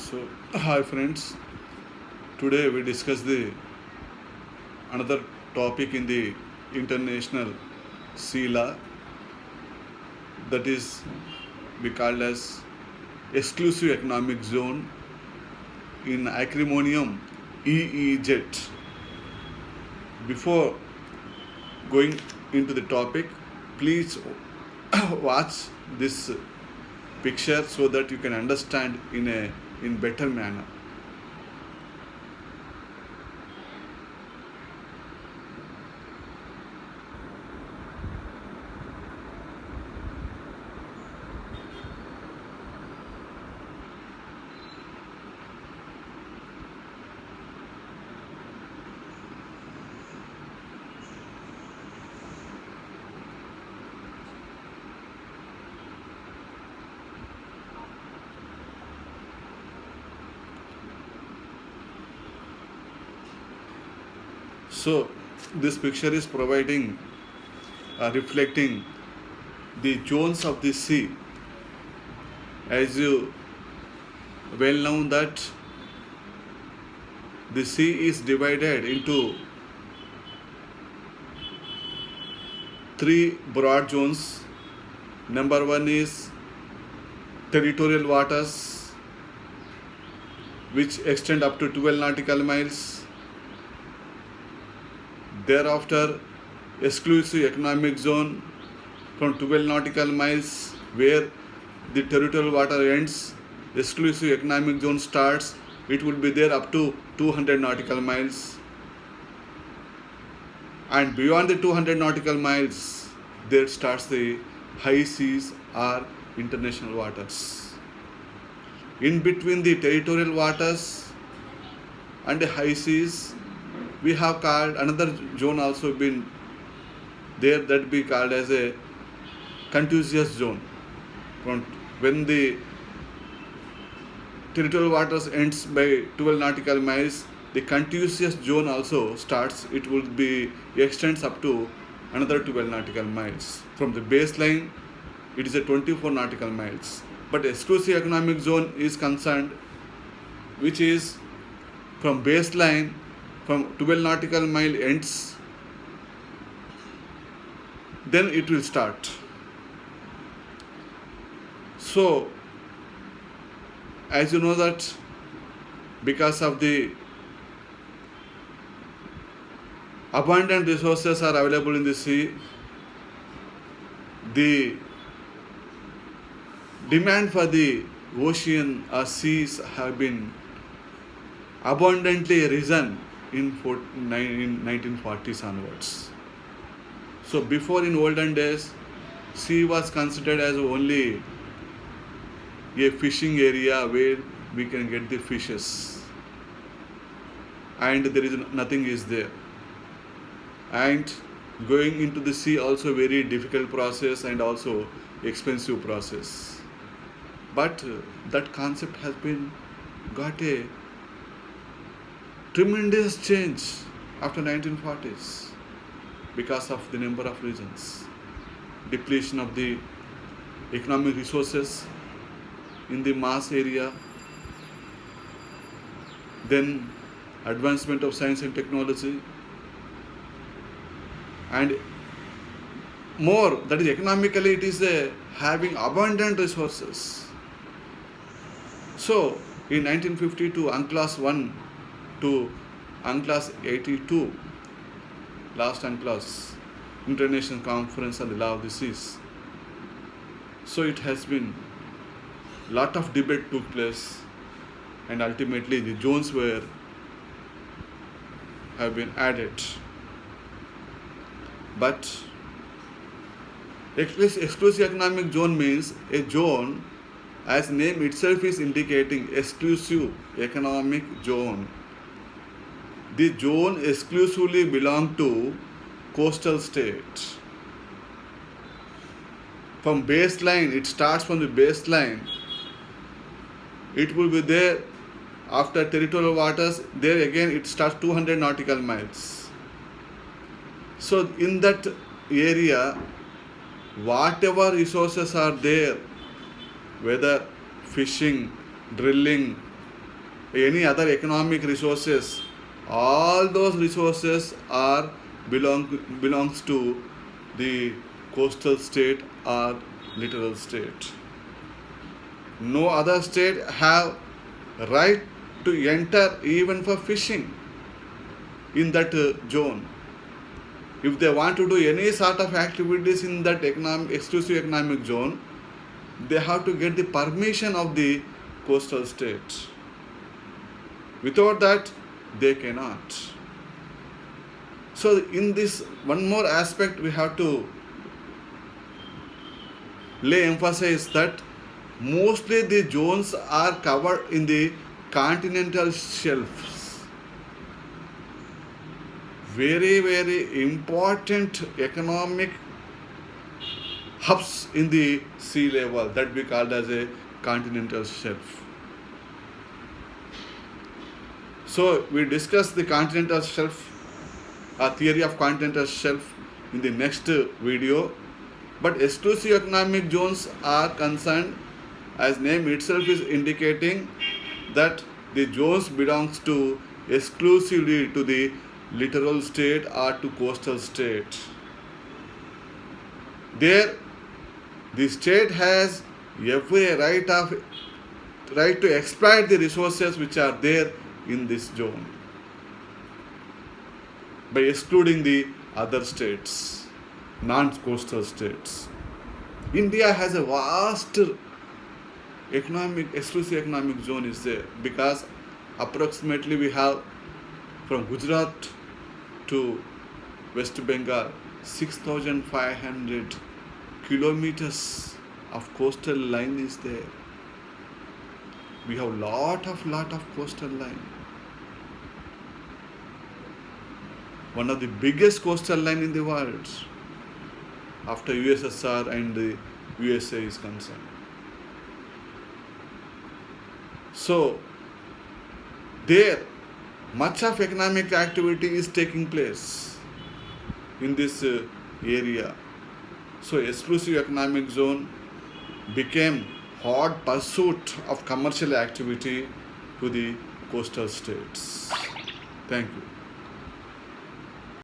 So, hi friends. Today we discuss the another topic in the international sea law, that is we called as exclusive economic zone in acrimonium EEZ. Before going into the topic, please watch this picture so that you can understand in better manner. So this picture is providing reflecting the zones of the sea. As you well know that the sea is divided into three broad zones. Number one is territorial waters, which extend up to 12 nautical miles. Thereafter, exclusive economic zone from 12 nautical miles, where the territorial water ends, exclusive economic zone starts. It will be there up to 200 nautical miles. And beyond the 200 nautical miles, there starts the high seas or international waters. In between the territorial waters and the high seas, we have called another zone also been there, that be called as a contiguous zone. From when the territorial waters ends by 12 nautical miles, the contiguous zone also starts. It will be extends up to another 12 nautical miles. From the baseline, it is a 24 nautical miles. But exclusive economic zone is concerned, which is from baseline from 12 nautical mile ends, then it will start. So, as you know that because of the abundant resources are available in the sea, the demand for the ocean or seas have been abundantly risen in 1940s onwards. So before, in olden days, sea was considered as only a fishing area where we can get the fishes, and there is nothing is there. And going into the sea also very difficult process and also expensive process. But that concept has been got a tremendous change after 1940s because of the number of reasons. Depletion of the economic resources in the mass area, then advancement of science and technology, and more, that is economically it is having abundant resources. So in 1952, UNCLOS 1 to UNCLOS 82, last UNCLOS, International Conference on the Law of the Seas. So it has been lot of debate took place, and ultimately the zones have been added. But exclusive economic zone means a zone, as name itself is indicating, exclusive economic zone. The zone exclusively belong to coastal state. From baseline, it starts from the baseline. It will be there after territorial waters. There again it starts 200 nautical miles. So in that area, whatever resources are there, whether fishing, drilling, any other economic resources, all those resources are belongs to the coastal state or littoral state. No other state have right to enter even for fishing in that zone. If they want to do any sort of activities in that exclusive economic zone, they have to get the permission of the coastal state. Without that, they cannot. So in this one more aspect we have to lay emphasis that mostly the zones are covered in the continental shelves. Very, very important economic hubs in the sea level that we call as a continental shelf. So we discuss the continental shelf, a theory of continental shelf in the next video. But exclusive economic zones are concerned, as name itself is indicating, that the zones belongs to exclusively to the littoral state or to coastal state. There, the state has every right to exploit the resources which are there in this zone by excluding the other states, non-coastal states. India has a vast exclusive economic zone is there, because approximately we have from Gujarat to West Bengal 6,500 kilometers of coastal line is there. We have lot of coastal line. One of the biggest coastal line in the world after USSR and the USA is concerned. So there much of economic activity is taking place in this area. So exclusive economic zone became hot pursuit of commercial activity to the coastal states. Thank you.